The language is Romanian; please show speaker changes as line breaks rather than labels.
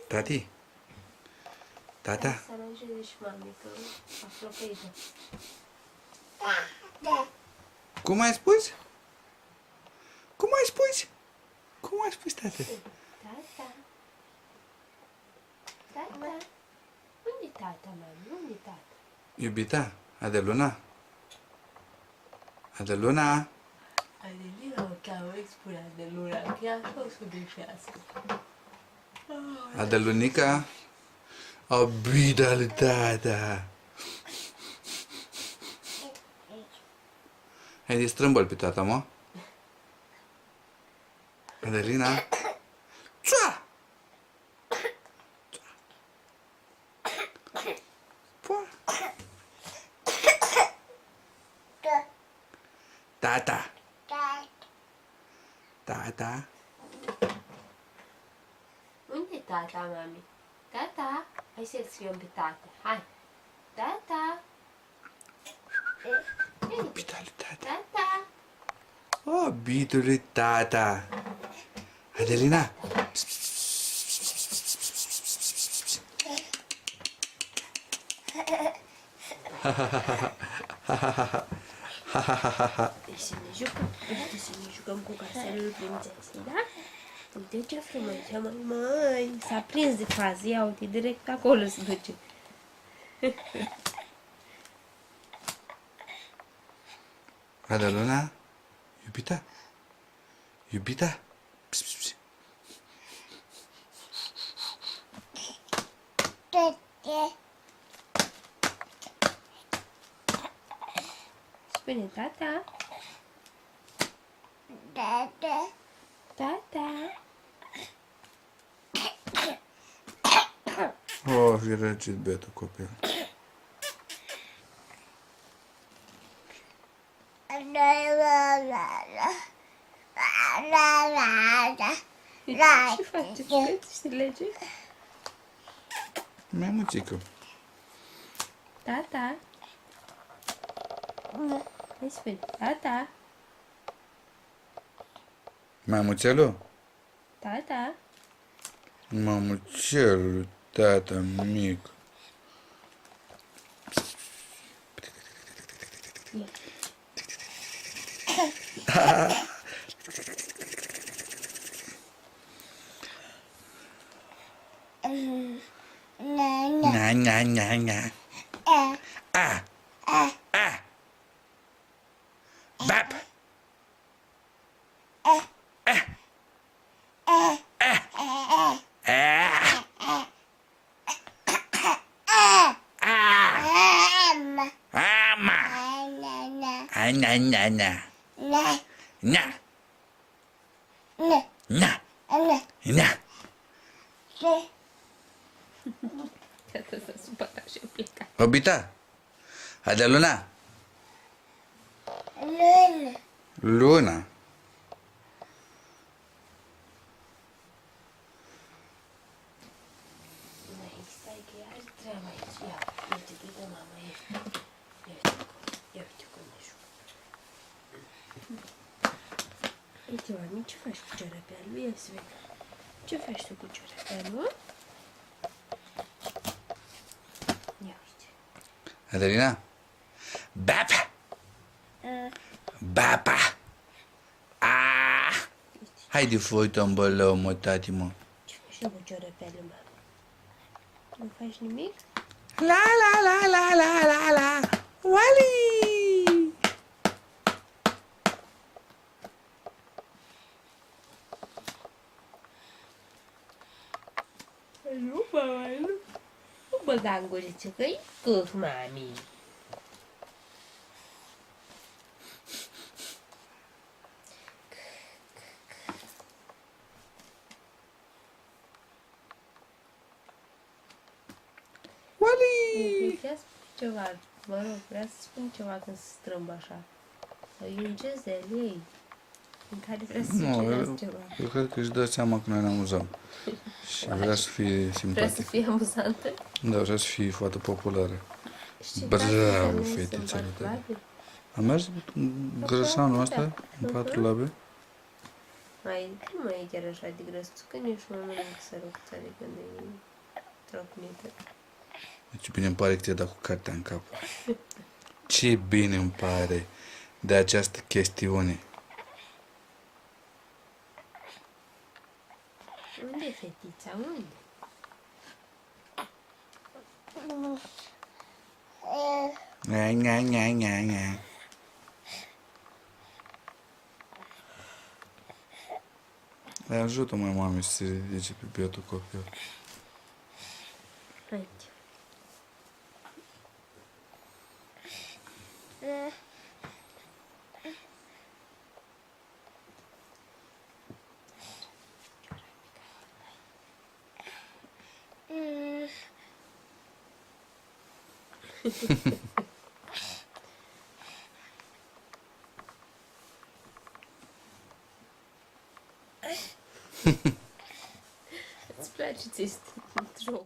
Tati? Tata?
Să aranjeze și mami, că apropiată.
Cum ai spus? Cum ai spus? Cum ai spus, tata?
Tata. Tata. Unde tata, mami? Unde tata?
Iubita, Adeluna? Adeluna?
Adelina o cheamă, îi spune Adeluna, că ea așa o să greșească.
Adelunica? Abida lui tata. Hai, strâmbă-l pe tata, mă. Adelina? Țua! Tata. Tata.
Unde e tata, mami? Tata? Hai să-l scriem pe tata. Hai. Tata.
Abida lui tata.
Tata.
Abida lui tata. Adelina?
Deci să ne jucăm. Uite să ne jucăm cu caselul prințesei, da? Uite ce frumos. Măi, s-a prins de fază. Ia uite, direct acolo se duce.
Adeluna? Iubita? Iubita? Pss, pss, pss.
Spune tata. Tata.
Oh, fi răcit bietul copil.
Ce face? Ce lege?
Mai muțică.
Tata. Hai spune. Tata.
Mai muțelu?
Tata.
Mamuțelul, tata mic. Na, na, na, na. A. A. Bap. Ama. Na, na, na. Na. Na. Na.
Tata s-a supărat și a plecat.
Obita. Adeluna. Luna.
Mai stai că are treaba aici. Ia, uite, dă mama, ia uite cum ne jucă. Uite, mami, ce faci cu ciorapelul? Ia să vedem. Ce faci tu cu ciorapelul? Ia uite.
Adelina. Bapa. Bapa. Ah. Haide, fă-te în bălău, mă, tati, mă.
Ce faci tu cu ciorapelul, mami? Nu faci nimic?
La, la, la, la, la, la, la. Wally!
Nu, mama, nu. Nu băga în guriță, că-i câh, mami.
Wally!
Vreau să spun ceva, mă rog, vreau să spun ceva când se strâmbă așa. E un gest de ei în care vrea să sugerez ceva.
Eu cred că își dă seama că noi ne amuzăm. Și vrea să fie
Vrea să
simpatic.
fie amuzantă.
Da, vrea să fie foarte populară.
Și
Bravo, fetița ta. A mers grăsanul ăsta în 4 labe?
Hai, nu mai e chiar așa de grăsuț, că nici nu mănânc sărăcuțare când e trocnită.
Ce bine îmi pare că ți-ai dat cu cartea în cap. Ce bine îmi pare de această chestiune.
Unde e fetița? Unde?
Nga. Dar ajută-mă, mami, să se ridice pe bietul copil.
Aici. Îți place ție joc.